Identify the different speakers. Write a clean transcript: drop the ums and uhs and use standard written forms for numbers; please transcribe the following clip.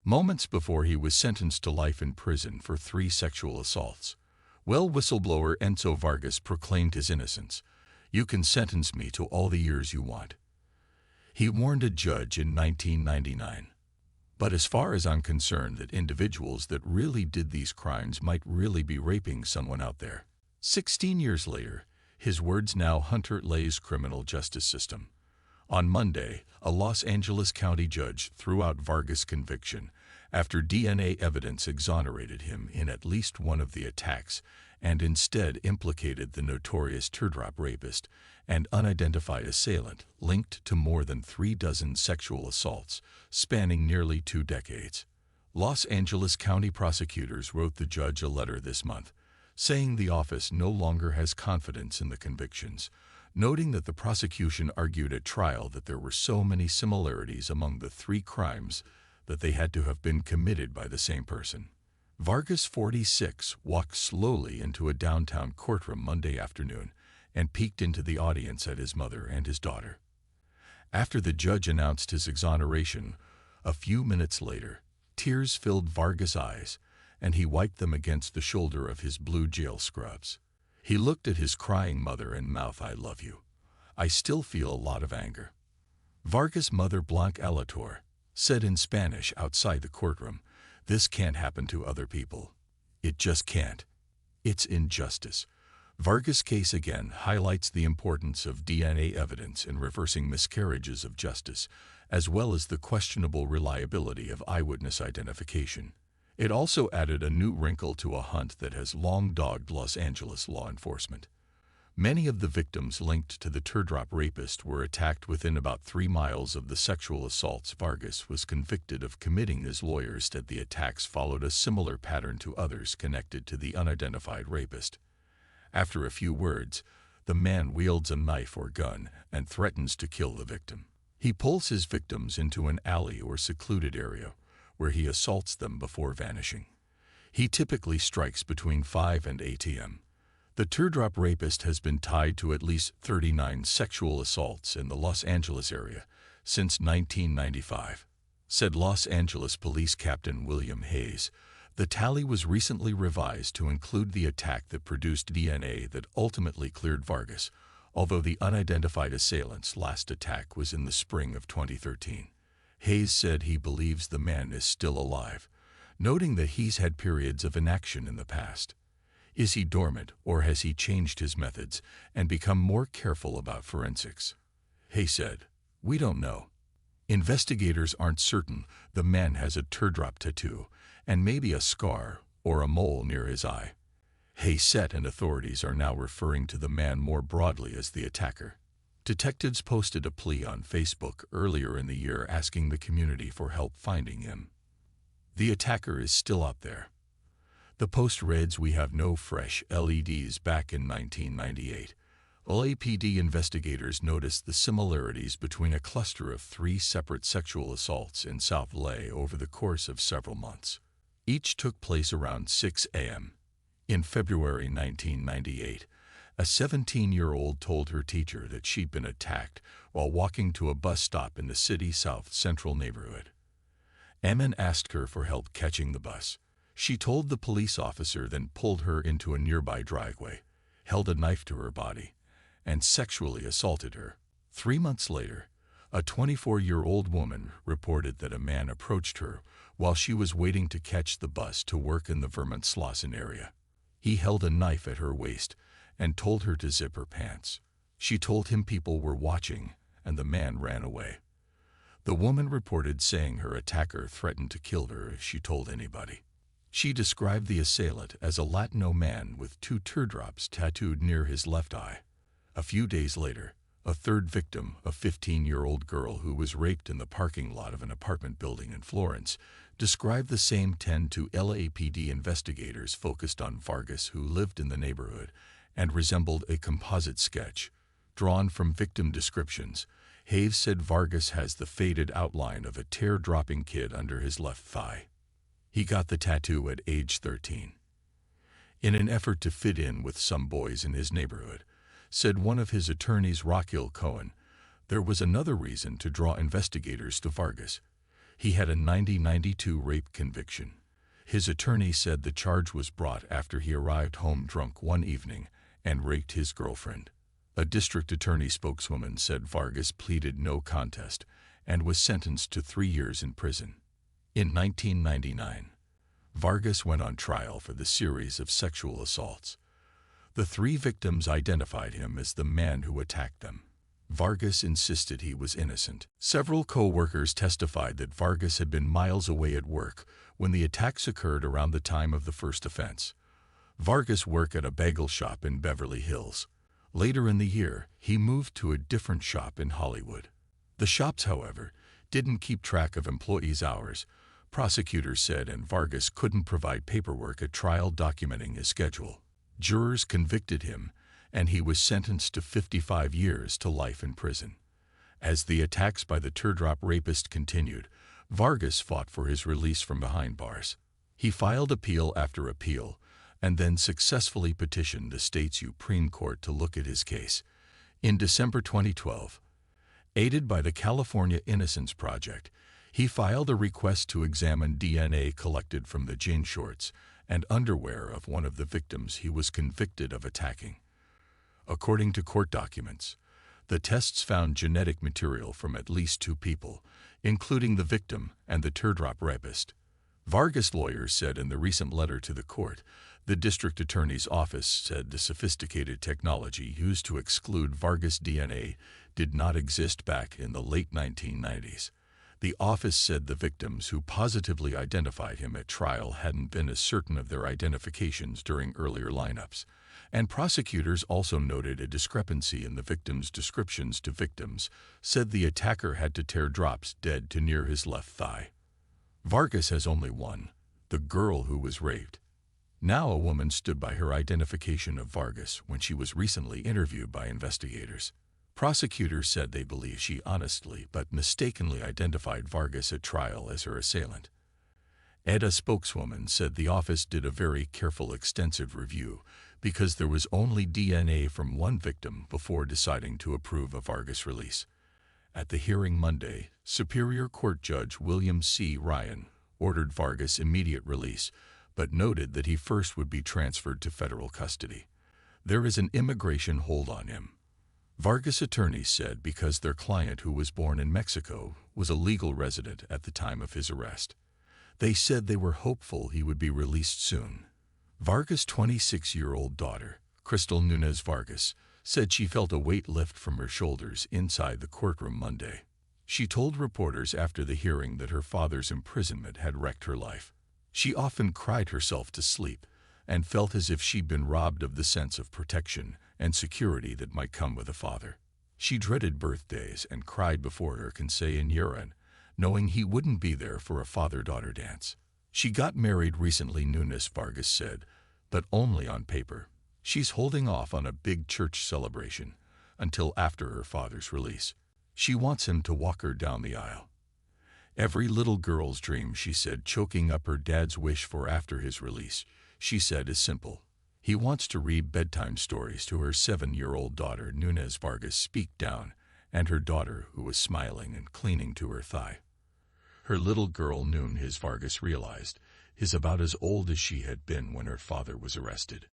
Speaker 1: moments before he was sentenced to life in prison for 3 sexual assaults. Well, whistleblower Enzo Vargas proclaimed his innocence. "You can sentence me to all the years you want," he warned a judge in 1999. "But as far as I'm concerned, that individuals that really did these crimes might really be raping someone out there." 16 years later, his words now haunt LA's criminal justice system. On Monday, a Los Angeles County judge threw out Vargas' conviction after DNA evidence exonerated him in at least one of the attacks and instead implicated the notorious teardrop rapist and unidentified assailant linked to more than 3 dozen sexual assaults spanning nearly 2 decades. Los Angeles County prosecutors wrote the judge a letter this month, saying the office no longer has confidence in the convictions, noting that the prosecution argued at trial that there were so many similarities among the 3 crimes that they had to have been committed by the same person. Vargas, 46, walked slowly into a downtown courtroom Monday afternoon and peeked into the audience at his mother and his daughter. After the judge announced his exoneration, a few minutes later, tears filled Vargas' eyes, and he wiped them against the shoulder of his blue jail scrubs. He looked at his crying mother and mouthed, "I love you. I still feel a lot of anger." Vargas' mother, Blanca Alator, said in Spanish outside the courtroom, "This can't happen to other people. It just can't. It's injustice." Vargas' case again highlights the importance of DNA evidence in reversing miscarriages of justice, as well as the questionable reliability of eyewitness identification. It also added a new wrinkle to a hunt that has long dogged Los Angeles law enforcement. Many of the victims linked to the teardrop rapist were attacked within about 3 miles of the sexual assaults Vargas was convicted of committing. His lawyers said the attacks followed a similar pattern to others connected to the unidentified rapist. After a few words, the man wields a knife or gun and threatens to kill the victim. He pulls his victims into an alley or secluded area, where he assaults them before vanishing. He typically strikes between 5 and 8 a.m. The teardrop rapist has been tied to at least 39 sexual assaults in the Los Angeles area since 1995, said Los Angeles Police Captain William Hayes. The tally was recently revised to include the attack that produced DNA that ultimately cleared Vargas, although the unidentified assailant's last attack was in the spring of 2013. Hayes said he believes the man is still alive, noting that he's had periods of inaction in the past. Is he dormant, or has he changed his methods and become more careful about forensics? Hayes said, "We don't know. Investigators aren't certain the man has a teardrop tattoo and maybe a scar or a mole near his eye." Hayes said, and authorities are now referring to the man more broadly as the attacker. Detectives posted a plea on Facebook earlier in the year asking the community for help finding him. The attacker is still out there. The post reads, "We have no fresh LEDs back in 1998. LAPD investigators noticed the similarities between a cluster of 3 separate sexual assaults in South LA over the course of several months. Each took place around 6 a.m. In February 1998, a 17-year-old told her teacher that she'd been attacked while walking to a bus stop in the city's South Central neighborhood. Emin asked her for help catching the bus. She told the police officer, then pulled her into a nearby driveway, held a knife to her body, and sexually assaulted her. 3 months later, a 24-year-old woman reported that a man approached her while she was waiting to catch the bus to work in the Vermont Slauson area. He held a knife at her waist and told her to zip her pants. She told him people were watching, and the man ran away. The woman reported saying her attacker threatened to kill her if she told anybody. She described the assailant as a Latino man with 2 teardrops tattooed near his left eye. A few days later, a third victim, a 15-year-old girl who was raped in the parking lot of an apartment building in Florence, described the same 10 to LAPD investigators focused on Vargas, who lived in the neighborhood and resembled a composite sketch drawn from victim descriptions. Hayes said Vargas has the faded outline of a tear-dropping kid under his left thigh. He got the tattoo at age 13. In an effort to fit in with some boys in his neighborhood, said one of his attorneys, Raquel Cohen, there was another reason to draw investigators to Vargas. He had a 1992 rape conviction. His attorney said the charge was brought after he arrived home drunk one evening and raped his girlfriend. A district attorney spokeswoman said Vargas pleaded no contest and was sentenced to 3 years in prison. In 1999, Vargas went on trial for the series of sexual assaults. The 3 victims identified him as the man who attacked them. Vargas insisted he was innocent. Several co-workers testified that Vargas had been miles away at work when the attacks occurred around the time of the first offense. Vargas worked at a bagel shop in Beverly Hills. Later in the year, he moved to a different shop in Hollywood. The shops, however, didn't keep track of employees' hours, prosecutors said, and Vargas couldn't provide paperwork at trial documenting his schedule. Jurors convicted him, and he was sentenced to 55 years to life in prison. As the attacks by the teardrop rapist continued, Vargas fought for his release from behind bars. He filed appeal after appeal, and then successfully petitioned the state's Supreme Court to look at his case. In December 2012, aided by the California Innocence Project, he filed a request to examine DNA collected from the jean shorts and underwear of one of the victims he was convicted of attacking. According to court documents, the tests found genetic material from at least 2 people, including the victim and the teardrop rapist. Vargas' lawyers said in the recent letter to the court, the district attorney's office said the sophisticated technology used to exclude Vargas' DNA did not exist back in the late 1990s. The office said the victims who positively identified him at trial hadn't been as certain of their identifications during earlier lineups, and prosecutors also noted a discrepancy in the victims' descriptions to victims, said the attacker had to tear drops dead to near his left thigh. Vargas has only one, the girl who was raped. Now a woman stood by her identification of Vargas when she was recently interviewed by investigators. Prosecutors said they believe she honestly but mistakenly identified Vargas at trial as her assailant. A spokeswoman said the office did a very careful, extensive review because there was only DNA from one victim before deciding to approve a Vargas release. At the hearing Monday, Superior Court Judge William C. Ryan ordered Vargas' immediate release, but noted that he first would be transferred to federal custody. There is an immigration hold on him. Vargas' attorneys said because their client, who was born in Mexico, was a legal resident at the time of his arrest. They said they were hopeful he would be released soon. Vargas' 26-year-old daughter, Crystal Nunez Vargas, said she felt a weight lift from her shoulders inside the courtroom Monday. She told reporters after the hearing that her father's imprisonment had wrecked her life. She often cried herself to sleep and felt as if she'd been robbed of the sense of protection and security that might come with a father. She dreaded birthdays and cried before her quinceañera, knowing he wouldn't be there for a father-daughter dance. She got married recently, Nunez Vargas said, but only on paper. She's holding off on a big church celebration until after her father's release. She wants him to walk her down the aisle. Every little girl's dream, she said, choking up her dad's wish for after his release, she said, is simple. He wants to read bedtime stories to her 7-year-old daughter, Nunez Vargas, speak down, and her daughter, who was smiling and cleaning to her thigh. Her little girl, Nunez Vargas realized, is about as old as she had been when her father was arrested.